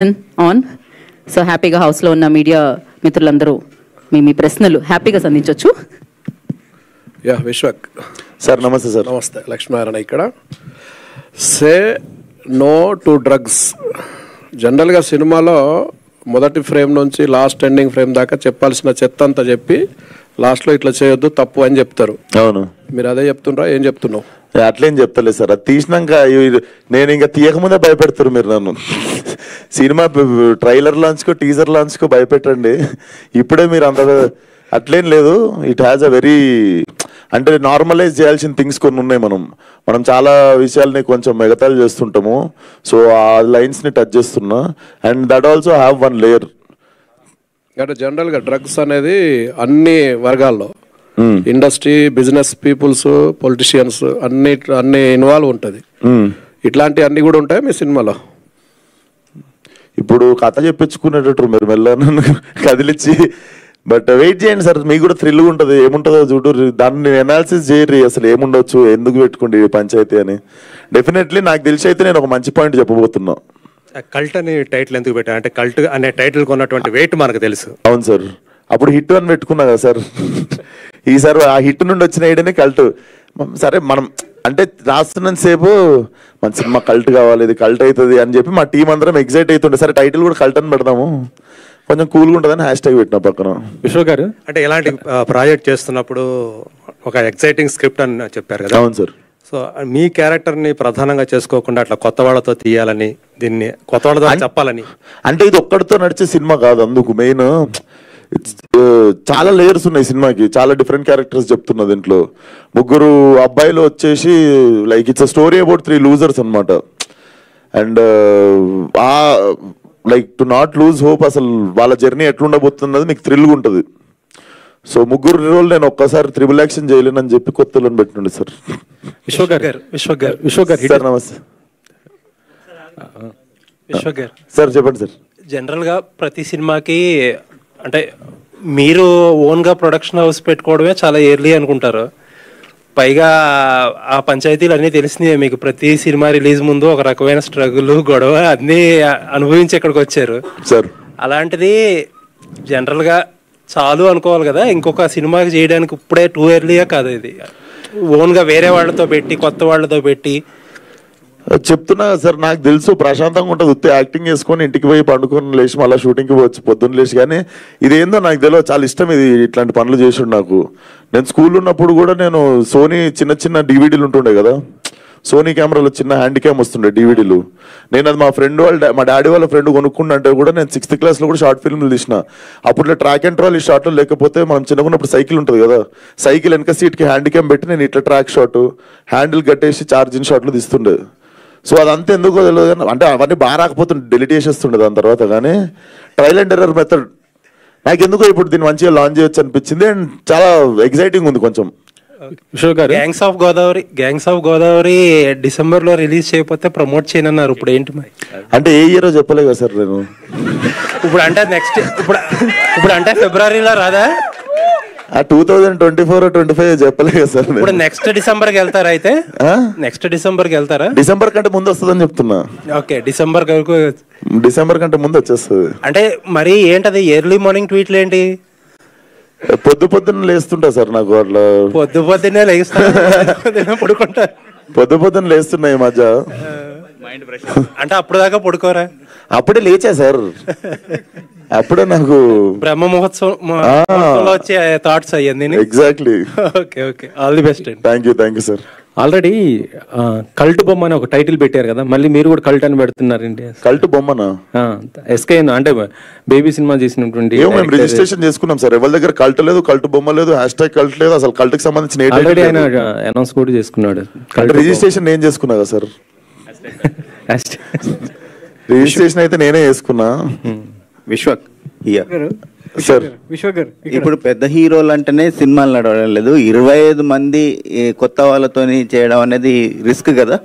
On. So హ్యాపీగా హౌస్లో ఉన్న మీడియా మిత్రులందరూ మీ ప్రశ్నలు హ్యాపీగా సంధించవచ్చు. యా విశ్వక్ సార్ నమస్తే సార్. నమస్తే లక్ష్మీనారాయణ ఇక్కడ. Say no to drugs. జనరల్గా సినిమాలో మొదటి ఫ్రేమ్ నుంచి లాస్ట్ ఎండింగ్ ఫ్రేమ్ దాకా చెప్పాల్సిన చెత్త అంతా చెప్పి లాస్ట్లో ఇట్లా చేయొద్దు తప్పు అని చెప్తారు. అవును, మీరు అదే చెప్తుండ్రా, ఏం చెప్తున్నావు? అట్లేం చెప్తలేదు సార్. అది తీసినాక నేను ఇంకా తీయకముందే భయపెడతారు మీరు నన్ను. సినిమా ట్రైలర్ లాంచ్కో టీజర్ లాంచ్కో భయపెట్టండి, ఇప్పుడే మీరు అంత అట్లేం లేదు. ఇట్ హ్యాస్ అ వెరీ అంటే నార్మలైజ్ చేయాల్సిన థింగ్స్ కొన్ని ఉన్నాయి. మనం చాలా విషయాల్ని కొంచెం ఎగతాళి చేస్తుంటాము. సో ఆ లైన్స్ని టచ్ చేస్తున్నా. And that also have one layer. అంటే జనరల్గా డ్రగ్స్ అనేది అన్ని వర్గాల్లో ఇండస్ట్రీ, బిజినెస్ పీపుల్స్, పొలిటీషియన్స్ అన్ని ఇన్వాల్వ్ ఉంటుంది. ఇట్లాంటి అన్ని కూడా ఉంటాయి మీ సినిమాలో. ఇప్పుడు కథ చెప్పించుకునేటట్టు మీరు మెల్ల కదిలిచ్చి, బట్ వెయిట్ చేయండి సార్, మీకు కూడా థ్రిల్గా ఉంటుంది. ఏముంటుందో చూడు, దాన్ని ఎనాలిసిస్ చేయరు అసలు ఏముండొచ్చు, ఎందుకు పెట్టుకోండి పంచాయతీ అని. డెఫినెట్లీ నాకు తెలిసి అయితే నేను ఒక మంచి పాయింట్ చెప్పబోతున్నా. కల్ట్ అని టైటిల్ ఎందుకు పెట్టా అంటే కల్ట్ అనే టైటిల్ కొన్నటువంటి వెయిట్ మనకు తెలుసు. అవును సార్, అప్పుడు హిట్ అని పెట్టుకున్నా కదా సార్. ఈసారి ఆ హిట్ నుండి వచ్చిన ఐడియానే కల్ట్. సరే మనం అంటే రాస్తున్నంత సేపు మన సినిమా కల్ట్ కావాలి, ఇది కల్ట్ అవుతుంది అని చెప్పి మా టీం అందరం ఎగ్జైట్ అవుతుండే. సరే టైటిల్ కూడా కల్ట్ అని పెడదాము, కొంచెం కూల్గా ఉంటుందని హ్యాష్ ట్యాగ్ పెట్టిన పక్కన. విశ్వ గారు అంటే ఇలాంటి ప్రాజెక్ట్ చేస్తున్నప్పుడు ఒక ఎక్సైటింగ్ స్క్రిప్ట్ అని చెప్పారు కదా. అవును సార్. సో మీ క్యారెక్టర్ని ప్రధానంగా చేసుకోకుండా అట్లా కొత్త వాళ్ళతో తీయాలని, దీన్ని కొత్త వాళ్ళతో చెప్పాలని. అంటే ఇది ఒక్కడితో నడిచే సినిమా కాదు, అందుకు మెయిన్ చాలా లేయర్స్ ఉన్నాయి సినిమాకి. చాలా డిఫరెంట్ క్యారెక్టర్స్ చెప్తున్నా దీంట్లో. ముగ్గురు అబ్బాయిలు వచ్చేసి like it's a story about 3 losers అనమాట. అండ్ ఆ like to not lose hope, అసలు వాళ్ళ జర్నీ ఎట్లుండబోతున్నది మీకు థ్రిల్గా ఉంటుంది. సో ముగ్గురు రోల్ నేను ఒక్కసారి త్రిబుల్ యాక్షన్ చేయలేనని చెప్పి కొత్తలను పెట్టినండి సార్. విశ్వ గారు సార్ నమస్తే. విశ్వ గారు సార్ చెప్పండి సార్. జనరల్గా ప్రతి సినిమాకి అంటే మీరు ఓన్గా ప్రొడక్షన్ హౌస్ పెట్టుకోవడమే చాలా ఎర్లీ అనుకుంటారు. పైగా ఆ పంచాయతీలు అన్నీ తెలిసినాయి మీకు. ప్రతి సినిమా రిలీజ్ ముందు ఒక రకమైన స్ట్రగుల్, గొడవ అన్నీ అనుభవించి ఇక్కడికి వచ్చారు సార్. అలాంటిది జనరల్గా చాలు అనుకోవాలి కదా, ఇంకొక సినిమాకి చేయడానికి ఇప్పుడే టూ ఎర్లీగా కాదు. ఇది ఓన్గా వేరే వాళ్ళతో పెట్టి, కొత్త వాళ్ళతో పెట్టి చెప్తున్నా సార్. నాకు తెలుసు ప్రశాంతంగా ఉంటుంది, ఉత్తే యాక్టింగ్ చేసుకొని ఇంటికి పోయి పండుకొని లేచి మళ్ళీ షూటింగ్కి పోవచ్చు పొద్దున్న లేచి. కానీ ఇదేందో నాకు తెలియదు, చాలా ఇష్టం ఇది, ఇట్లాంటి పనులు చేసిండు నాకు. నేను స్కూల్ ఉన్నప్పుడు కూడా నేను సోనీ చిన్న డివిడీలు ఉంటుండే కదా, సోనీ కెమెరాలో చిన్న హ్యాండ్ క్యామ్ వస్తుండే డివిడీలు. నేను అది మా డాడీ వాళ్ళ ఫ్రెండ్ కొనుక్కుంటే కూడా నేను 6th క్లాస్లో కూడా షార్ట్ ఫిల్మ్లు తీసిన. అప్పుడు ట్రాక్ అండ్ ట్రాల్ ఈ షార్ట్లో లేకపోతే మనం చిన్నకున్నప్పుడు సైకిల్ ఉంటుంది కదా, సైకిల్ వెనక సీట్కి హ్యాండ్ క్యామ్ పెట్టి నేను ఇట్లా ట్రాక్ షాట్, హ్యాండిల్ కట్టేసి ఛార్జింగ్ షాట్లు తీస్తుండే. సో అదంతా ఎందుకో తెలియదు కానీ, అంటే అవన్నీ బాగా రాకపోతుండే, డెలిట్ చేసేస్తుండే దాని తర్వాత. కానీ ట్రయల్ అండ్ ఎర్రర్ మెథడ్ నాకు ఎందుకో ఇప్పుడు దీన్ని మంచిగా లాంచ్ చేయొచ్చు అనిపించింది. అండ్ చాలా ఎక్సైటింగ్ ఉంది కొంచెం. గ్యాంగ్స్ ఆఫ్ గోదావరి డిసెంబర్లో రిలీజ్ చేయకపోతే ప్రమోట్ చేయనన్నారు. ఇప్పుడు ఏంటి మరి? అంటే ఏ ఇయరో చెప్పలే కదా సార్ నేను. ఇప్పుడు అంటే నెక్స్ట్ ఇప్పుడు అంటే ఫిబ్రవరిలో రాదా? 2024-25 చెప్పలే కదా సార్. ఇప్పుడు నెక్స్ట్ డిసెంబర్కి వెళ్తారా? అయితే నెక్స్ట్ డిసెంబర్కి వెళ్తారా? డిసెంబర్ కంటే ముందు వస్తుందని చెప్తున్నా. ఓకే, డిసెంబర్ కంటే ముందు వచ్చేస్తుంది. అంటే మరి ఏంటది ఎర్లీ మార్నింగ్ ట్వీట్లు ఏంటి? పొద్దున్న లేస్తుంటా సార్, నాకు అట్లా పొద్దున్నే లేస్తా పడుకుంటా. పొద్దున్న లేస్తున్నా ఈ మధ్య. అంటే అప్పుడు దాకా పడుకోరా? అప్పుడే లేచా సార్, అప్పుడే నాకు బ్రహ్మ మహోత్సవం వచ్చే థాట్స్ అయ్యింది. Exactly. Okay okay, all the best. Thank you sir. Already cult బొమ్మ అని ఒక టైటిల్ పెట్టారు కదా, మళ్ళీ మీరు కూడా కల్ట్ అని పెడుతున్నారండి. కల్ట్ బొమ్మనా? ఎస్కే అంటే బేబీ సినిమా చేసినటువంటి మేము రిజిస్ట్రేషన్ చేసుకున్నాం సార్. ఎవరి దగ్గర కల్ట్ లేదు, కల్ట్ బొమ్మ లేదు, హ్యాష్ కల్ట్ లేదు, అసలు కల్ట్ కి సంబంధించిన ఆల్రెడీ ఆయన అనౌన్స్ కూడా చేసుకున్నాడు. రిజిస్ట్రేషన్ నేను చేసుకున్నా కదా సార్. రిజిస్ట్రేషన్ అయితే నేనే చేసుకున్నా. విశ్వక్ సార్. ఇప్పుడు పెద్ద హీరోలు అంటేనే సినిమాలు నడవడం లేదు, 25 మంది కొత్త వాళ్ళతో చేయడం అనేది రిస్క్ కదా.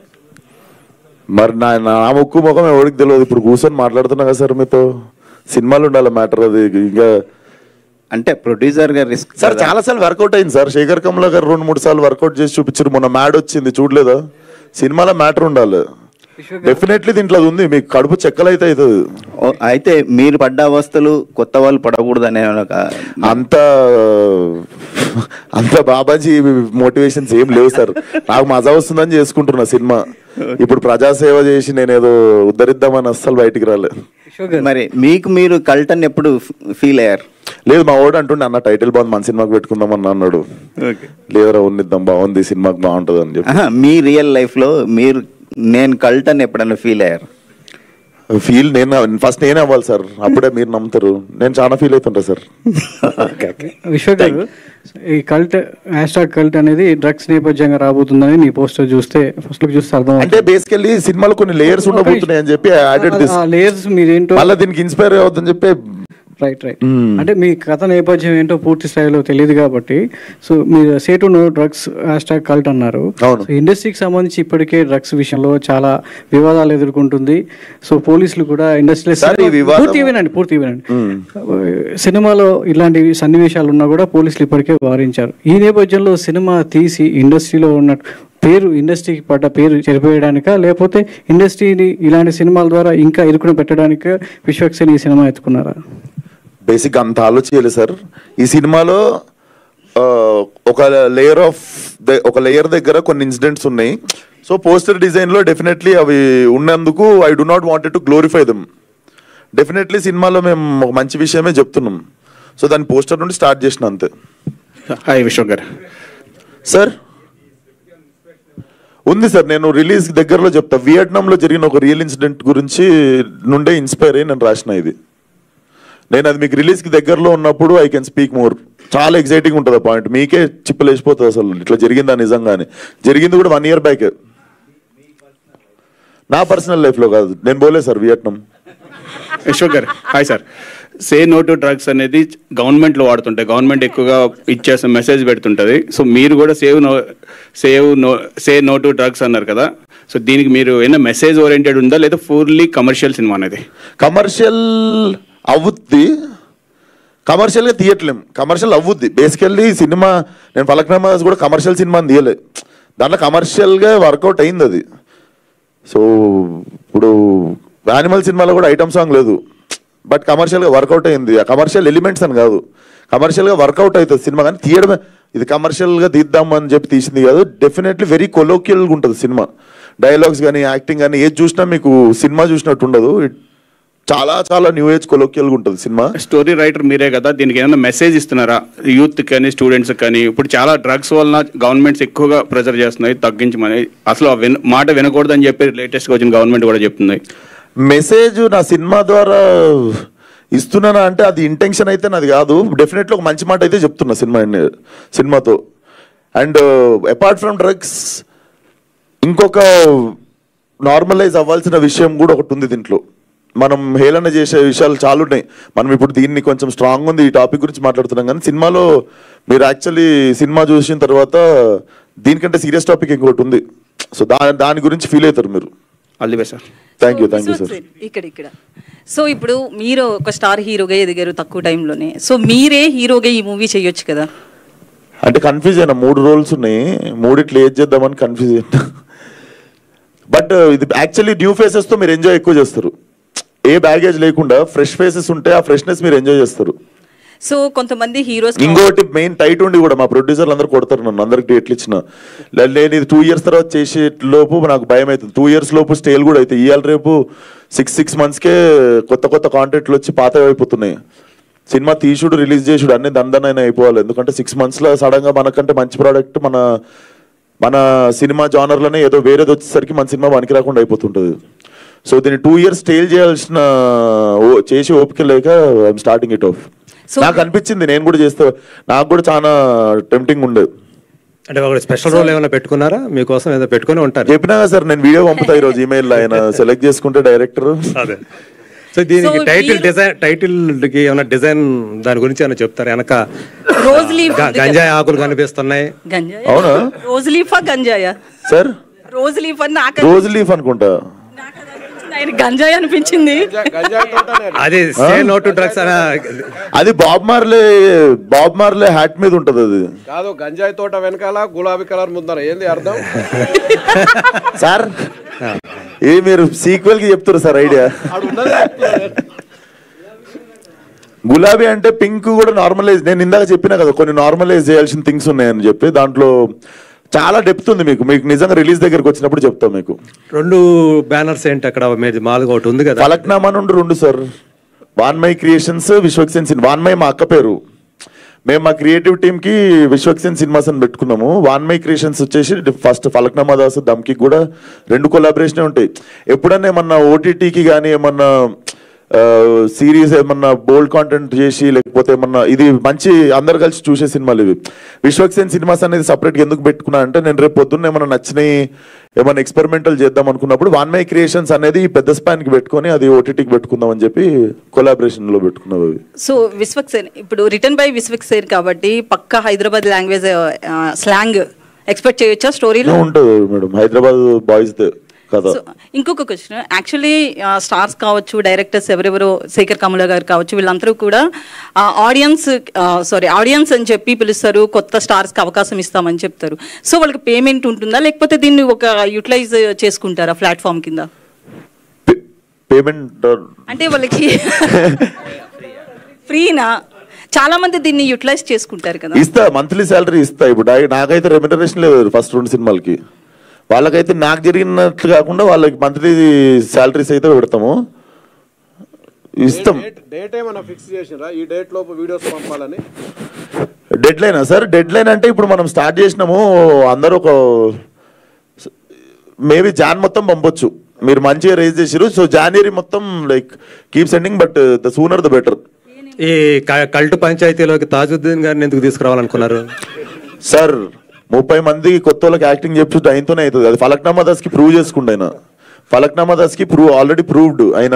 మరి నా ముక్కు ముఖం ఎవరికి తెలియదు. ఇప్పుడు కూర్చొని మాట్లాడుతున్నా కదా సార్ మీతో. సినిమాలు ఉండాలి మ్యాటర్, అది ఇంకా అంటే ప్రొడ్యూసర్ గా రిస్క్ సార్. చాలా సార్లు వర్కౌట్ అయింది సార్. శేఖర్ కమలా గారు 2-3 సార్లు వర్కౌట్ చేసి చూపించారు. మొన్న మ్యాడ్ వచ్చింది, చూడలేదా? సినిమాలో మ్యాటర్ ఉండాలి. డెఫినెట్లీ దీంట్లో అది ఉంది, మీకు కడుపు చెక్కలైతే అవుతుంది. అయితే మీరు పడ్డ అవస్థలు కొత్త వాళ్ళు పడకూడదు అనే అంత బాబాజీ మోటివేషన్స్ ఏం లేవు సార్. నాకు మజా వస్తుందని చేసుకుంటున్నా సినిమా. ఇప్పుడు ప్రజాసేవ చేసి నేనేదో ఉద్ధరిద్దామని అస్సలు బయటికి రాలేదు. మరి మీకు మీరు కల్టన్ ఎప్పుడు ఫీల్ అయ్యారు? లేదు, మా వాడు అంటుండే అన్న టైటిల్ బాగుంది మన సినిమాకి పెట్టుకుందామని అన్నాడు. లేదరా ఉన్నిద్దాం, బాగుంది సినిమాకి బాగుంటుంది అని చెప్పి. మీ రియల్ లైఫ్ లో మీరు నేను కల్టన్ ఎప్పుడన్నా ఫీల్ అయ్యారు? ఫీల్ నేను ఫస్ట్ నేనే అవ్వాలి సార్, అప్పుడే మీరు నమ్ముతారు. నేను చాలా ఫీల్ అవుతుంటా సార్. విశ్వ గారు, ఈ కల్ట్ #కల్ట్ అనేది డ్రగ్స్ నేపథ్యంగా రాబోతుందని నీ పోస్టర్ చూస్తే ఫస్ట్ లుక్ చూస్తే అర్థం. అంటే బేసికల్లీ సినిమాలో కొన్ని లేయర్స్ ఉండబోతున్నాయి అని చెప్పి యాడెడ్ దిస్. లేయర్స్ మీరేంటో మళ్ళీ దీనికి ఇన్స్పైర్ అవుతుందని చెప్పి. రైట్. అంటే మీ కథ నేపథ్యం ఏంటో పూర్తి స్థాయిలో తెలియదు కాబట్టి, సో మీరు say to know drugs #cult అన్నారు. ఇండస్ట్రీకి సంబంధించి ఇప్పటికే డ్రగ్స్ విషయంలో చాలా వివాదాలు ఎదుర్కొంటుంది. సో పోలీసులు కూడా ఇండస్ట్రీలో పూర్తి వినండి సినిమాలో ఇలాంటి సన్నివేశాలు ఉన్నా కూడా పోలీసులు ఇప్పటికే వారించారు. ఈ నేపథ్యంలో సినిమా తీసి ఇండస్ట్రీలో ఉన్న ఇండస్ట్రీకి పడ్డ పేరు చెరిపేయడానిక, లేకపోతే ఇండస్ట్రీని ఇలాంటి సినిమాల ద్వారా ఇంకా ఇరుకుని పెట్టడానికి విశ్వక్సేన్ ఈ సినిమా ఎత్తుకున్నారా? బేసిక్ అంత ఆలోచించలేదు సార్. ఈ సినిమాలో ఒక లేయర్ దగ్గర కొన్ని ఇన్సిడెంట్స్ ఉన్నాయి. సో పోస్టర్ డిజైన్ లో డెఫినెట్లీ అవి ఉన్నందుకు I do not wanted to glorify them. Definitely సినిమాలో మేము ఒక మంచి విషయమే చెప్తున్నాం. సో దాని పోస్టర్ నుండి స్టార్ట్ చేసిన అంతే. హాయ్ విశ్వ గారు. సార్ ఉంది సార్, నేను రిలీజ్ దగ్గరలో చెప్తా. వియట్నాంలో జరిగిన ఒక రియల్ ఇన్సిడెంట్ గురించి నుండే ఇన్స్పైర్ అయ్యి నేను రాసిన ఇది. నేను అది మీకు రిలీజ్కి దగ్గరలో ఉన్నప్పుడు ఐ కెన్ స్పీక్ మోర్. చాలా ఎక్సైటింగ్ ఉంటుంది ఆ పాయింట్, మీకే చిప్పులు వేసిపోతుంది అసలు ఇట్లా జరిగిందా నిజంగానే. జరిగింది కూడా 1 year బ్యాక్, నా పర్సనల్ లైఫ్లో కాదు. నేను పోలే సార్ వియట్నాం. విశ్వ గారు hi sir. Say no to drugs అనేది గవర్నమెంట్లో వాడుతుంటాయి, గవర్నమెంట్ ఎక్కువగా ఇచ్చేసిన మెసేజ్ పెడుతుంటుంది. సో మీరు కూడా సే నో టు డ్రగ్స్ అన్నారు కదా, సో దీనికి మీరు ఏమైనా మెసేజ్ ఓరియంటెడ్ ఉందా లేదా ఫుల్లీ కమర్షియల్ సినిమా అనేది? కమర్షియల్ అవుద్ది, కమర్షియల్గా తీయట్లేం. కమర్షియల్ అవుద్ది బేసికల్లీ సినిమా. నేను ఫలక్నామా కూడా కమర్షియల్ సినిమా అని తీయలే, దాంట్లో కమర్షియల్గా వర్కౌట్ అయింది అది. సో ఇప్పుడు యానిమల్ సినిమాలో కూడా ఐటమ్ సాంగ్ లేదు, బట్ కమర్షియల్గా వర్కౌట్ అయింది. ఆ కమర్షియల్ ఎలిమెంట్స్ అని కాదు, కమర్షియల్గా వర్కౌట్ అవుతుంది సినిమా. కానీ తీయడమే, ఇది కమర్షియల్గా తీద్దామని చెప్పి తీసింది కాదు. డెఫినెట్లీ వెరీ కొలోక్యల్గా ఉంటుంది సినిమా. డైలాగ్స్ కానీ యాక్టింగ్ కానీ ఏది చూసినా మీకు సినిమా చూసినట్టు ఉండదు. చాలా చాలా న్యూ ఏజ్ కొలోక్యల్గా ఉంటుంది సినిమా. స్టోరీ రైటర్ మీరే కదా, దీనికి ఏమైనా మెసేజ్ ఇస్తున్నారా యూత్ కానీ స్టూడెంట్స్ కానీ? ఇప్పుడు చాలా డ్రగ్స్ వలన గవర్నమెంట్స్ ఎక్కువగా ప్రెజర్ చేస్తున్నాయి తగ్గించమని, అసలు మాట వినకూడదని చెప్పి లేటెస్ట్గా వచ్చిన గవర్నమెంట్ కూడా చెప్తుంది. మెసేజ్ నా సినిమా ద్వారా ఇస్తున్నానా అంటే అది ఇంటెన్షన్ అయితే నాది కాదు. డెఫినెట్లీ ఒక మంచి మాట అయితే చెప్తున్నా సినిమాతో. అండ్ అపార్ట్ ఫ్రమ్ డ్రగ్స్ ఇంకొక నార్మలైజ్ అవ్వాల్సిన విషయం కూడా ఒకటి ఉంది దీంట్లో. మనం హేళన చేసే విషయాలు చాలా ఉన్నాయి. మనం ఇప్పుడు దీన్ని కొంచెం స్ట్రాంగ్ ఉంది ఈ టాపిక్ గురించి మాట్లాడుతున్నాం, కానీ సినిమాలో మీరు యాక్చువల్లీ సినిమా చూసిన తర్వాత దీనికంటే సీరియస్ టాపిక్ ఇంకోటి ఉంది. సో దాని గురించి ఫీల్ అవుతారు మీరు. అల్లివే సార్. Thank you sir. ఇక్కడ సో ఇప్పుడు మీరు ఒక స్టార్ హీరోగా ఎదిగారు తక్కువ టైంలోనే, సో మీరే హీరోగా ఈ మూవీ చేయొచ్చు కదా? అంటే కన్ఫ్యూజ్ అయినా, 3 roles ఉన్నాయి, 3 ఏది చేద్దామని కన్ఫ్యూజ్ అయినా. బట్ ఇది యాక్చువల్లీ న్యూ ఫేసెస్తో మీరు ఎంజాయ్ ఎక్కువ చేస్తారు. ఏ బ్యాగేజ్ లేకుండా ఫ్రెష్ ఫేసెస్ ఉంటే ఆ ఫ్రెష్నెస్ మీరు ఎంజాయ్ చేస్తారు. సో కొంతమంది హీరోస్ ఇంకోటి మెయిన్ టైట్ ఉండి కూడా మా ప్రొడ్యూసర్లు అందరూ కొడతారు నన్ను, అందరికి డేట్లు ఇచ్చిన. నేను ఇది 2 years తర్వాత చేసే లోపు నాకు భయం అవుతుంది. 2 years లోపు స్టేల్ కూడా అయితే ఇవాళ రేపు 6 monthsకే కొత్త కాంటెంట్లు వచ్చి పాతగా అయిపోతున్నాయి. సినిమా తీసుడు రిలీజ్ చేసుడు అన్ని దందనైనా అయిపోవాలి. ఎందుకంటే 6 monthsలో సడన్గా మనకంటే మంచి ప్రోడక్ట్ మన సినిమా జానర్లోనే ఏదో వేరేది వచ్చేసరికి మన సినిమా పనికి రాకుండా అయిపోతుంటుంది. సో దీన్ని 2 years స్టేల్ చేసి ఓపిక లేక ఐఎమ్ స్టార్టింగ్ ఇట్ ఆఫ్. నాకు అనిపించింది నేను కూడా చేస్తే, నాకు కూడా చాలా టెంప్టింగ్ ఉండేది. అంటే ఒక స్పెషల్ రోల్ ఏమైనా పెట్టుకున్నారా మీకోసం? ఏదో పెట్టుకుని ఉంటారు. చెప్పినా సార్ నేను వీడియో పంపుతా ఈరోజు ఈమెయిల్, ఆయన సెలెక్ట్ చేసుకుంటే డైరెక్టర్. అదే. సో దీనికి టైటిల్ కి ఏమైనా డిజైన్ దాని గురించి ఏమైనా చెప్తారా? వెనక గంజాయి ఆకులు కనిపిస్తున్నాయి. అవునా? రోజ్ లీఫా గంజాయా sir? Rose leaf rose leaf అనుకుంటా. ఆయన గంజాయి అనిపించింది. అది సే నో టు డ్రగ్స్ అనే అది బాబ్ మార్లే హ్యాట్ మీద ఉంటది. అది కాదు, గంజాయి తోట వెనకాల గులాబీ కలర్ ముందర ఏంది అర్థం? సార్ ఏ మీరు సీక్వెల్ కి చెప్తారు సార్ ఐడియా? గులాబీ అంటే పింక్ కూడా నార్మలైజ్, నేను ఇందాక చెప్పినా కదా కొన్ని నార్మలైజ్ చేయాల్సిన థింగ్స్ ఉన్నాయని చెప్పి, దాంట్లో చాలా డెప్త్ ఉంది. మీకు నిజంగా రిలీజ్ దగ్గరకు వచ్చినప్పుడు చెప్తాం. మీకు 2 బ్యానర్స్ ఏంటి అక్కడ? మీది మాలుగా ఒకటి ఉంది కదా, ఫలక్నామా నుండి 2 సార్. వాన్మై క్రియేషన్స్, విశ్వక్సేన్ సినిమా. వాన్మై మా అక్క పేరు. మేము మా క్రియేటివ్ టీమ్ కి విశ్వక్సేన్ సినిమాస్ అని పెట్టుకున్నాము. వాన్మై క్రియేషన్స్ వచ్చేసి ఫస్ట్ ఫలక్నామా దాస్ దమ్కి కూడా 2 కొలాబరేషన్ ఉంటాయి. ఎప్పుడన్నా ఏమన్నా ఓటీటీకి కానీ ఏమన్నా సిరీస్ ఏమన్నా బోల్డ్ కాంటెంట్ చేసి లేకపోతే ఏమన్నా ఇది మంచి అందరు కలిసి చూసే సినిమాలు ఇవి. విశ్వక్సేన్ సినిమాస్ అనేది సపరేట్గా ఎందుకు పెట్టుకున్నా అంటే, నేను రేపు పొద్దున్న ఏమన్నా నచ్చినాయి ఏమన్నా ఎక్స్పెరిమెంటల్ చేద్దాం అనుకున్నప్పుడు వాన్మై క్రియేషన్స్ అనేది పెద్ద స్పాన్ కి పెట్టుకొని అది ఓటీటీకి పెట్టుకుందాం అని చెప్పి కొలాబరేషన్ లో పెట్టుకున్నాం అవి. సో విశ్వక్సేన్ ఇప్పుడు రిటర్న్ బై విశ్వక్సేన్ కాబట్టి పక్కా హైదరాబాద్ లాంగ్వేజ్ స్లాంగ్ ఎక్స్పెక్ట్ చేయొచ్చా స్టోరీలో? ఉంటుంది మేడం, హైదరాబాద్ బాయ్స్ కదా. ఇంకొక క్వశ్చన్, యాక్చువల్లీ స్టార్స్ కావచ్చు, డైరెక్టర్స్ ఎవరెవరో, శేఖర్ కమల గారు కావచ్చు, వీళ్ళందరూ కూడా ఆడియన్స్ అని చెప్పి పిలుస్తారు, కొత్త స్టార్స్కి అవకాశం ఇస్తామని చెప్తారు. సో వాళ్ళకి పేమెంట్ ఉంటుందా, లేకపోతే దీన్ని ఒక యూటిలైజ్ చేసుకుంటారా ప్లాట్ఫామ్ కింద? పేమెంట్ అంటే వాళ్ళకి ఫ్రీనా? చాలా మంది దీన్ని యూటిలైజ్ చేసుకుంటారు కదా. ఇస్తా, మంత్లీ శాలరీ ఇస్తా. ఇప్పుడు నాకైతే రెమ్యునరేషన్ లేదు ఫస్ట్ 2 సినిమాలకి. వాళ్ళకైతే నాకు జరిగినట్లు కాకుండా వాళ్ళకి మంత్లీ శాలరీస్ అయితే పెడతాము, ఇస్తాం. డేట్ ఏమైనా ఫిక్స్ చేసినరా ఈ డేట్ లోపు వీడియోస్ పంపాలని? డెడ్ లైనా సార్? డెడ్ లైన్ అంటే ఇప్పుడు మనం స్టార్ట్ చేసినాము, అందరూ ఒక మేబీ జాన్ మొత్తం పంపొచ్చు. మీరు మంచిగా రేజ్ చేసారు, సో జనవరి మొత్తం like keep sending, but the sooner the better. ఈ కల్ట్ పంచాయతీలోకి తాజుద్దీన్ గారిని ఎందుకు తీసుకురావాలనుకున్నారు సార్? 30 మంది కొత్త వాళ్ళకి యాక్టింగ్ చెప్పి ఆయనతోనే అవుతుంది. అది ఫలక్నామా దాస్ కి ప్రూవ్ చేసుకుండు ఆయన. ఫలక్నామా దాస్ కి ఆల్రెడీ ప్రూవ్డ్. ఆయన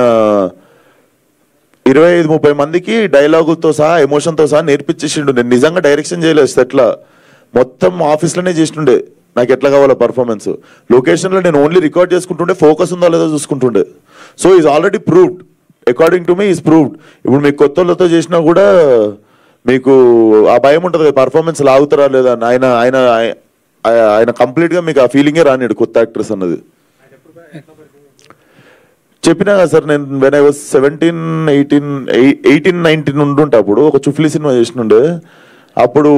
25-30 మందికి డైలాగులతో సహా ఎమోషన్తో సహా నేర్పించేసిండు. నేను నిజంగా డైరెక్షన్ చేయలేదు సెట్లా, మొత్తం ఆఫీస్లోనే చేస్తుండే. నాకు ఎట్లా కావాలో పర్ఫార్మెన్స్, లొకేషన్లో నేను ఓన్లీ రికార్డ్ చేసుకుంటుండే, ఫోకస్ ఉందో లేదో చూసుకుంటుండే. So is already proved, according to me is proved. ఇప్పుడు మీకు కొత్త వాళ్ళతో చేసినా కూడా మీకు ఆ భయం ఉంటుంది కదా, పర్ఫార్మెన్స్ లాగుతారా లేదా అని. ఆయన ఆయన ఆయన కంప్లీట్ గా మీకు ఆ ఫీలింగే రానిడు కొత్త యాక్ట్రెస్ అన్నది. చెప్పినా కదా సార్, నేను వెన్ ఐ వాజ్ 17, 18, 19 ఉండుంటే అప్పుడు ఒక చుఫ్లీ సినిమా చేసినుండే. అప్పుడు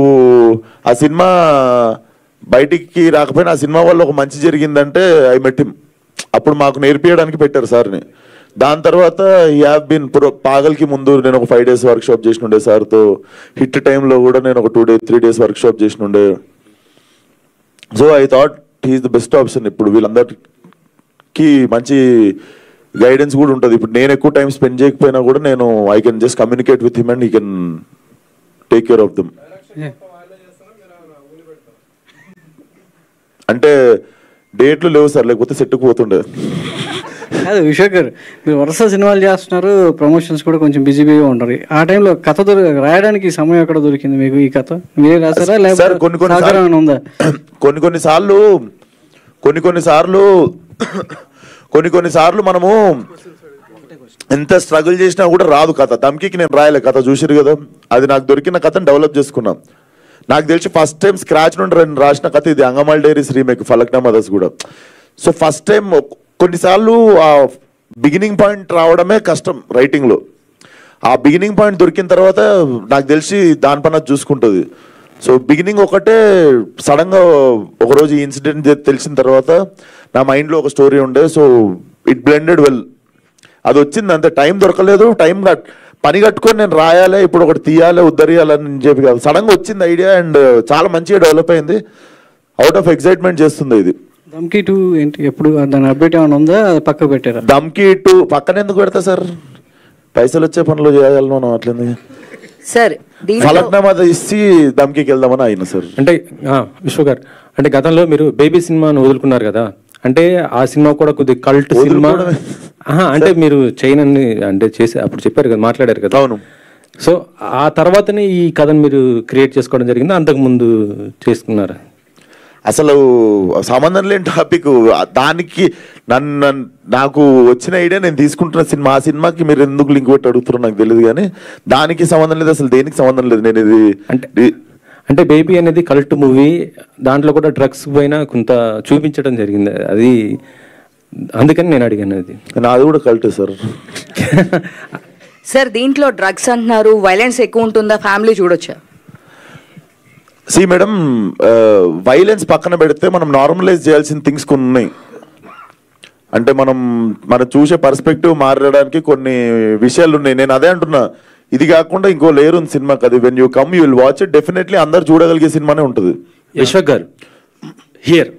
ఆ సినిమా బయటికి రాకపోయినా ఆ సినిమా వల్ల ఒక మంచి జరిగిందంటే ఐ మెట్ హిమ్. అప్పుడు మాకు నేర్పించడానికి పెట్టారు సార్ని. దాని తర్వాత పాగల్కి ముందు నేను ఒక 5 days వర్క్ షాప్ చేసినుండే సార్తో. హిట్ టైంలో కూడా నేను ఒక 3 days వర్క్ షాప్ చేసినుండే. So I thought he is the best option. ఇప్పుడు వీళ్ళందరికీ మంచి గైడెన్స్ కూడా ఉంటుంది. ఇప్పుడు నేను ఎక్కువ టైం స్పెండ్ చేయకపోయినా కూడా నేను I can just communicate with him and he can take care of them. అంటే డేట్లు లేవు సార్, లేకపోతే సెట్కు పోతుండే. కాదు విశ్వక్ గారు, మీరు వరుస సినిమాలు చేస్తున్నారు, ప్రమోషన్స్ కూడా కొంచెం బిజీగా ఉంటారు. ఆ టైంలో కథ రాయడానికి సమయం ఎక్కడ దొరికింది మీకు? ఈ కథ మీరే రాసారా లేకపోతే ఉందా? కొన్నిసార్లు మనము ఎంత స్ట్రగుల్ చేసినా కూడా రాదు కథ. దమ్కి నేను రాయలే కథ, చూసిరు కదా. అది నాకు దొరికిన కథను డెవలప్ చేసుకున్నాం. నాకు తెలిసి ఫస్ట్ టైం స్క్రాచ్ నుండి రాసిన కథ ఇది, అంగమాల్ డైరీస్ రీమేక్ ఫలక్నామా దాస్ కూడా. సో ఫస్ట్ టైం కొన్నిసార్లు ఆ బిగినింగ్ పాయింట్ రావడమే కష్టం రైటింగ్లో. ఆ బిగినింగ్ పాయింట్ దొరికిన తర్వాత నాకు తెలిసి దాని పని చూసుకుంటుంది. సో బిగినింగ్ ఒకటే సడన్గా ఒకరోజు ఈ ఇన్సిడెంట్ తెలిసిన తర్వాత నా మైండ్లో ఒక స్టోరీ ఉండే. So it blended well. అది వచ్చింది అంతే, టైం దొరకలేదు. పని కట్టుకొని నేను రాయాలి, ఇప్పుడు ఒకటి తీయాలి, ఉద్ధరియాలని చెప్పి కాదు, సడన్గా వచ్చింది ఐడియా అండ్ చాలా మంచిగా డెవలప్ అయింది. అవుట్ ఆఫ్ ఎక్సైట్మెంట్ చేస్తుంది ఇది. దమ్కి 2 ఏంటి, ఎప్పుడు దాని అప్డేట్ ఏమైనా ఉందా? పక్కకు పెట్టారా? దమ్కి 2 పక్కన ఎందుకు పెడతా సార్? పైసలు వచ్చే పనులు చేయాలి మనం. అట్లనే సార్ ఫలక్నామా ఇచ్చి దమ్కి వెళ్దామని అయినా సార్. అంటే విశ్వ గారు, అంటే గతంలో మీరు బేబీ సినిమాను వదులుకున్నారు కదా, అంటే ఆ సినిమా కూడా కొద్దిగా కల్ట్ సినిమా. అంటే మీరు చైన్ అని అంటే చేసి అప్పుడు చెప్పారు కదా, మాట్లాడారు కదా. అవును. సో ఆ తర్వాతనే ఈ కథను మీరు క్రియేట్ చేసుకోవడం జరిగింది, అంతకు ముందు చేసుకున్నారా? అసలు సంబంధం లేని టాపిక్. దానికి నాకు వచ్చిన ఐడియా నేను తీసుకుంటున్న సినిమా, ఆ సినిమాకి మీరు ఎందుకు లింక్ పెట్టి అడుగుతున్నారో నాకు తెలియదు, కానీ దానికి సంబంధం లేదు, అసలు దేనికి సంబంధం లేదు. నేను ఇది అంటే బేబీ అనేది కల్ట్ మూవీ, దాంట్లో కూడా డ్రగ్స్ పైన కొంత చూపించడం జరిగింది, అది అందుకని నేను అడిగాను. అది నాది కూడా కల్టే సార్. సార్ దీంట్లో డ్రగ్స్ అంటున్నారు, వైలెన్స్ ఎక్కువ ఉంటుందా, ఫ్యామిలీ చూడొచ్చా? సి మేడం, వైలెన్స్ పక్కన పెడితే మనం నార్మలైజ్ చేయాల్సిన థింగ్స్ కొన్ని ఉన్నాయి. అంటే మనం చూసే పర్స్పెక్టివ్ మారడానికి కొన్ని విషయాలు ఉన్నాయి. నేను అదే అంటున్నా, ఇది కాకుండా ఇంకో లేయర్ ఉంది సినిమాకి. అది when you come you will watch it, definitely అందరు చూడగలిగే సినిమానే ఉంటుంది. విశ్వక్ గారు, here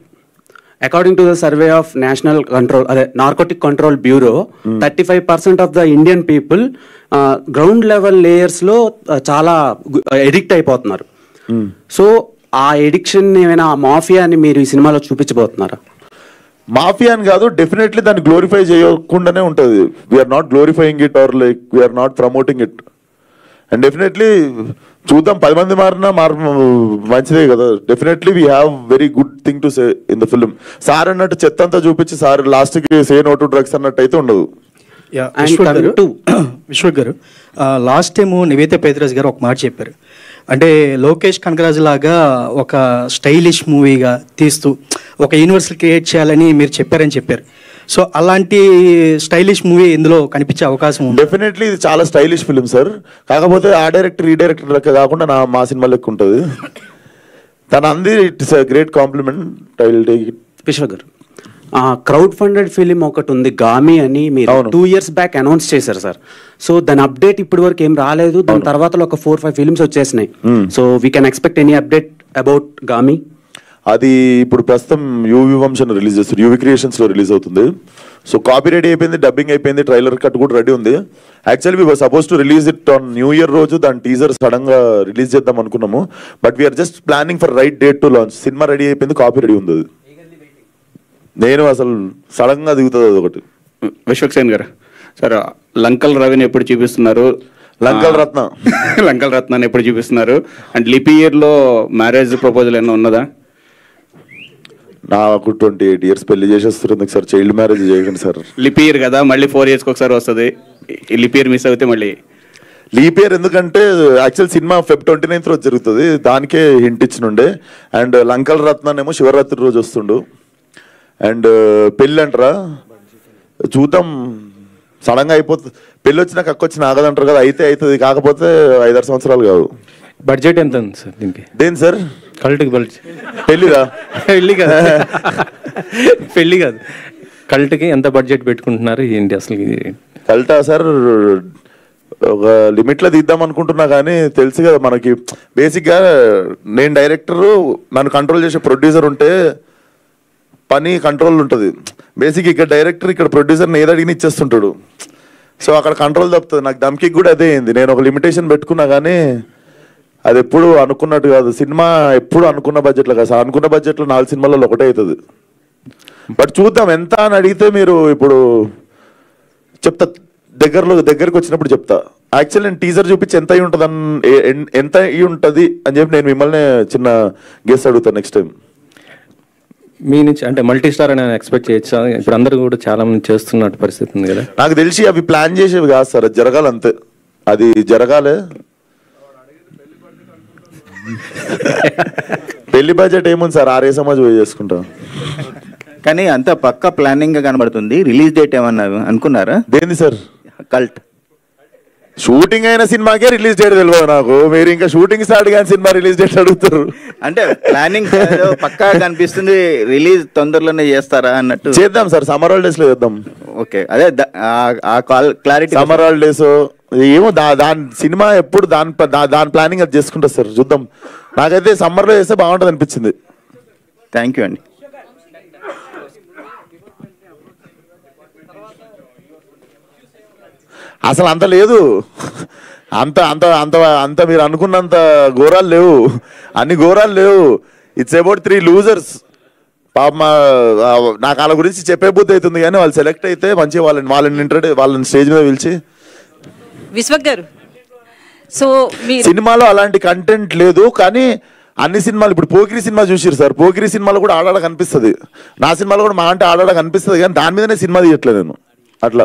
according to the survey of national control narcotic control bureau 35% of the indian people ground level layers lo చాలా ఎడిక్ట్ అయిపోతున్నారు. సో ఆ ఎడిక్షన్ ఏమైనా మాఫియా అని మీరు ఈ సినిమాలో చూపించబోతున్నారా? మాఫియా అని కాదు, డెఫినెట్లీ దాన్ని గ్లోరిఫై చేయకుండానే ఉంటుంది. We're not glorifying it or like we're not promoting it. And definitely చూద్దాం, 10 మంది మారినా మంచిదే కదా. Definitely we have very good thing to say in the film. Sir అన్నట్టు చెత్త అంతా చూపించి సార్ లాస్ట్కి సే నో టు డ్రగ్స్ అన్నట్టు అయితే ఉండదు. విశ్వక్ గారు, లాస్ట్ టైం నివేత పేదరాజ్ గారు ఒక మాట చెప్పారు, అంటే లోకేష్ కనకరాజు లాగా ఒక స్టైలిష్ మూవీగా తీస్తూ ఒక యూనివర్సల్ క్రియేట్ చేయాలని మీరు చెప్పారని చెప్పారు. సో అలాంటి స్టైలిష్ మూవీ ఇందులో కనిపించే అవకాశం ఉంది? డెఫినెట్లీ ఇది చాలా స్టైలిష్ ఫిల్మ్ సార్. కాకపోతే ఆ డైరెక్టర్ ఈ డైరెక్టర్ లెక్క కాకుండా మా సినిమా లెక్క ఉంటుంది. తన అంది it's great compliment. I will take it. Vishwak గారు, క్రౌడ్ ఫండెడ్ ఫిలిం ఒకటి ఉంది గామి అని, మీరు 2 years బ్యాక్ అనౌన్స్ చేశారు సార్. సో దాని అప్డేట్ ఇప్పటి వరకు ఏం రాలేదు. దాని తర్వాత ఒక 4-5 ఫిల్మ్స్ వచ్చేసినాయి. So we can expect any update about Gaami? అది ఇప్పుడు ప్రస్తుతం యూవి వంశన్ రిలీజ్ చేస్తారు, యూవి క్రియేషన్స్ లో రిలీజ్ అవుతుంది. సో కాపీ రెడీ అయిపోయింది, డబ్బింగ్ అయిపోయింది, ట్రైలర్ కట్ కూడా రెడీ ఉంది. Actually we were suppose to release it on new year రోజు. దాని టీజర్ సడన్ గా రిలీజ్ చేద్దాం అనుకున్నాము, but we are just planning for right date to launch. సినిమా రెడీ అయిపోయింది, కాపీ రెడీ ఉంది. నేను అసలు సడన్ గా దిగుతుంది అది ఒకటి. విశ్వక్ సేన్ గారు, సార్ లంకల్ రవిని ఎప్పుడు చూపిస్తున్నారు? లంకల్ రత్న లంకల్ రత్నాన్ని ఎప్పుడు చూపిస్తున్నారు? అండ్ లిప్ ఇయర్ లో మ్యారేజ్ ప్రపోజల్ ఏమన్నా ఉన్నదా? నాకు 28 years పెళ్లి చేసేస్తుంది సార్, చైల్డ్ మ్యారేజ్ చేయకండి సార్. లిప్ ఇయర్ కదా, మళ్ళీ 4 years ఒకసారి వస్తుంది. లిప్ ఇయర్ మిస్ అవుతే మళ్ళీ లీప్ ఇయర్ ఎందుకంటే యాక్చువల్ సినిమా Feb 29th రోజు జరుగుతుంది, దానికే హింట్ ఇచ్చినుండే. అండ్ లంకల్ రత్నానేమో శివరాత్రి రోజు వస్తుండు. అండ్ పెళ్ళి అంటారా, చూద్దాం, సడన్గా అయిపోతుంది. పెళ్ళి వచ్చినా కక్కొచ్చిన ఆగదంటారు కదా, అయితే అవుతుంది. కాకపోతే 5-6 సంవత్సరాలు కాదు. బడ్జెట్ ఎంత ఉంది సార్ దీనికి? దేని సార్? కల్ట్కి బడ్జెట్? పెళ్ళిరా? పెళ్ళి కాదు, పెళ్ళి కాదు, కల్ట్కి ఎంత బడ్జెట్ పెట్టుకుంటున్నారు ఏంటి అసలు? కల్టా సార్ ఒక లిమిట్లో తీద్దాం అనుకుంటున్నా, కానీ తెలుసు కదా మనకి. బేసిక్గా నేను డైరెక్టరు, నన్ను కంట్రోల్ చేసే ప్రొడ్యూసర్ ఉంటే పని కంట్రోల్ ఉంటుంది. బేసిక్ ఇక్కడ డైరెక్టర్, ఇక్కడ ప్రొడ్యూసర్ని ఏది అడిగిన ఇచ్చేస్తుంటాడు. సో అక్కడ కంట్రోల్ తప్పుతుంది. నాకు దమ్కి కూడా అదే అయింది. నేను ఒక లిమిటేషన్ పెట్టుకున్నా, కానీ అది ఎప్పుడు అనుకున్నట్టు కాదు. సినిమా ఎప్పుడు అనుకున్న బడ్జెట్లో కాదు సార్. అనుకున్న బడ్జెట్లో 4 సినిమాలలో ఒకటే అవుతుంది. బట్ చూద్దాం, ఎంత అని అడిగితే మీరు ఇప్పుడు చెప్తా, దగ్గరకు వచ్చినప్పుడు చెప్తా. యాక్చువల్ నేను టీజర్ చూపించి ఎంత అయి ఉంటుంది ఎంత అయి ఉంటుంది అని చెప్పి నేను మిమ్మల్ని చిన్న గెస్ అడుగుతాను నెక్స్ట్ టైం. మీ నుంచి అంటే మల్టీ స్టార్ అని ఎక్స్పెక్ట్ చేయొచ్చా? ఇప్పుడు అందరూ కూడా చాలా మంది చేస్తున్నట్టు పరిస్థితి ఉంది కదా. నాకు తెలిసి అవి ప్లాన్ చేసేవి కాదు సార్, అది జరగాలి అంతే. అది జరగాలి. పెళ్లి బడ్జెట్ ఏముంది సార్, 6 సమాజ్ పోయి చేసుకుంటాం. కానీ అంత పక్క ప్లానింగ్ గా కనబడుతుంది. రిలీజ్ డేట్ ఏమన్నా అనుకున్నారా? దేని సార్? కల్ట్ షూటింగ్ అయిన సినిమాకే రిలీజ్ డేట్ తెలియదు నాకు. మీరు ఇంకా షూటింగ్ స్టార్ట్ కానీ సినిమా రిలీజ్ డేట్ అడుగుతారు. అంటే ప్లానింగ్ పక్కా కనిపిస్తుంది, రిలీజ్ తొందరలోనే చేస్తారా అన్నట్టు. చేద్దాం సార్, సమ్మర్ హాలిడేస్ లో చేద్దాం. ఓకే, అదే క్లారిటీ. సమ్మర్ హాలిడేస్ ఏమో దాని సినిమా ఎప్పుడు దాని ప్లానింగ్ అది చేసుకుంటా సార్, చూద్దాం. నాకైతే సమ్మర్లో చేస్తే బాగుంటుంది అనిపించింది. థ్యాంక్ యూ అండి. అసలు అంత లేదు, అంత అంత అంత అంత మీరు అనుకున్నంత ఘోరాలు లేవు, అన్ని ఘోరాలు లేవు. It's about 3 losers. పాప నాకు వాళ్ళ గురించి చెప్పే బుద్ధి అవుతుంది, కానీ వాళ్ళు సెలెక్ట్ అయితే మంచిగా వాళ్ళని స్టేజ్ మీద పిలిచి. విశ్వక్ గారు, సో సినిమాలో అలాంటి కంటెంట్ లేదు, కానీ అన్ని సినిమాలు ఇప్పుడు పోకిరి సినిమా చూసిరు సార్, పోకిరి సినిమాలో కూడా ఆడాడ కనిపిస్తుంది, నా సినిమాలో కూడా మా అంటే ఆడాడ కనిపిస్తుంది, కానీ దాని మీదనే సినిమా తీయట్లేదు నేను అట్లా.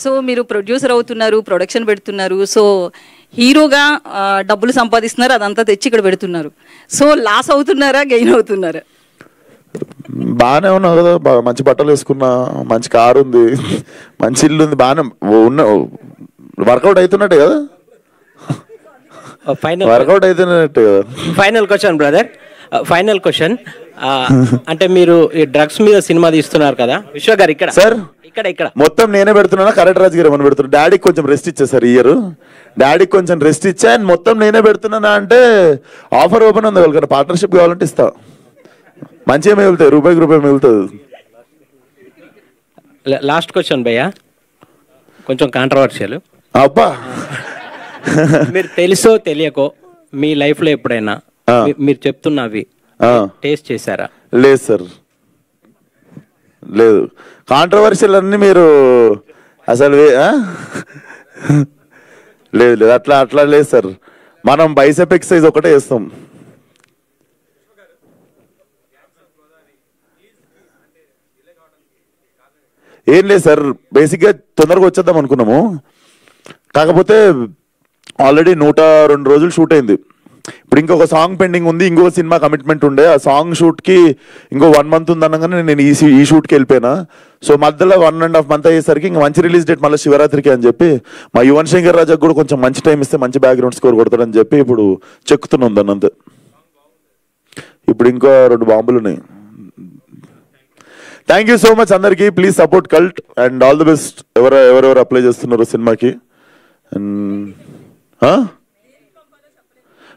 సో మీరు ప్రొడ్యూసర్ అవుతున్నారు, ప్రొడక్షన్ పెడుతున్నారు, సో హీరోగా డబ్బులు సంపాదిస్తున్నారు, అదంతా తెచ్చి ఇక్కడ పెడుతున్నారు. సో లాస్ అవుతున్నారా, గెయిన్ అవుతున్నారా? బాగానే ఉన్నావు కదా, మంచి బట్టలు వేసుకున్నా, మంచి కారు ఉంది, మంచి ఇల్లు ఉంది, బాగానే ఉన్న వర్కౌట్ అవుతున్నట్టే కదా, వర్కౌట్ అవుతున్నట్టే కదా. Final question brother, final question. అంటే మీరు ఈ డ్రగ్స్ మీద సినిమా తీస్తున్నారు కదా విశ్వ గారు, ఇక్కడ సార్ ఇక్కడ మొత్తం నేనే పెడుతున్నా, కరెక్ట్ రాజు గారు ఏమని పెడుతున్నా, డాడీకి కొంచెం రెస్ట్ ఇచ్చా సార్, ఇయర్ డాడీకి కొంచెం రెస్ట్ ఇచ్చా, అండ్ మొత్తం నేనే పెడుతున్నా. అంటే ఆఫర్ ఓపెన్ ఉంది, వాళ్ళకి పార్ట్నర్షిప్ కావాలంటే ఇస్తా, మంచిగా మిగులుతాయి, రూపాయికి రూపాయి మిగులుతుంది. లాస్ట్ క్వశ్చన్ భయ్యా, కొంచెం కాంట్రవర్షియల్. అబ్బా, మీరు తెలుసో తెలియకో మీ లైఫ్ లో ఎప్పుడైనా మీరు చెప్తున్నవి టేస్ట్ చేశారా? లేదు సార్, లేదు. కాంట్రవర్షియల్ అన్ని మీరు అసలు లేదు లేదు, అట్లా అట్లా లేదు సార్. మనం బైసెప్ ఎక్సర్సైజ్ ఒకటే చేస్తాం. ఏం లేదు సార్, బేసిక్గా తొందరగా వచ్చేద్దాం అనుకున్నాము, కాకపోతే ఆల్రెడీ 102 రోజులు షూట్ అయింది. ఇప్పుడు ఇంకొక సాంగ్ పెండింగ్ ఉంది, ఇంకో సినిమా కమిట్మెంట్ ఉండే, ఆ సాంగ్ షూట్కి ఇంకో 1 month ఉంది అనగానే నేను ఈ షూట్కి వెళ్ళిపోయినా. సో మధ్యలో 1.5 month అయ్యేసరికి ఇంకా మంచి రిలీజ్ డేట్ మళ్ళీ శివరాత్రికి అని చెప్పి మా యువన్ శంకర్ రాజాకు కూడా కొంచెం మంచి టైం ఇస్తే మంచి బ్యాక్గ్రౌండ్ స్కోర్ కొడతాడని చెప్పి ఇప్పుడు చెక్కుతున్నాం దాన్ని అంతే. ఇప్పుడు ఇంకో 2 బాంబులు ఉన్నాయి. థ్యాంక్ యూ సో మచ్ అందరికీ. Please support Cult and all the best. ఎవరెవరు అప్లై చేస్తున్నారు సినిమాకి.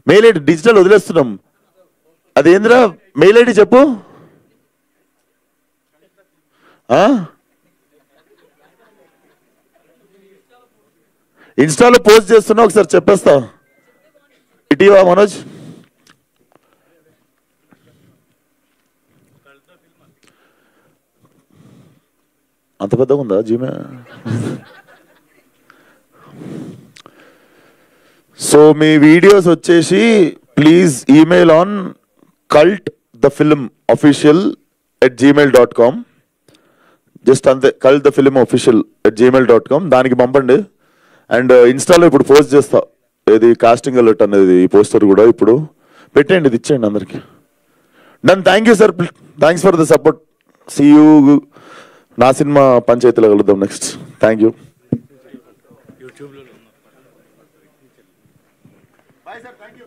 మెయిల్ ఐడి డిజిటల్ వదిలేస్తున్నాం, అదేంద్రా మెయిల్ ఐడి చెప్పు. ఇన్స్టాలో పోస్ట్ చేస్తున్నా, ఒకసారి చెప్పేస్తా. ఇటీవా మనోజ్, అంత పెద్దగా ఉందా జీమే? సో మీ వీడియోస్ వచ్చేసి please email on cultthefilmofficial@gmail.com. Just అంతే, cultthefilmofficial@gmail.com, దానికి పంపండి. అండ్ ఇన్స్టాలో ఇప్పుడు పోస్ట్ చేస్తా, ఏది కాస్టింగ్ అలర్ట్ అనేది, ఈ పోస్టర్ కూడా ఇప్పుడు పెట్టండి, ఇది ఇచ్చేయండి అందరికి. Done. Thank you sir, thanks for the support. See you. నా సినిమా పంచాయతీలో కలుద్దాం next. Thank you. Bye sir, thank you.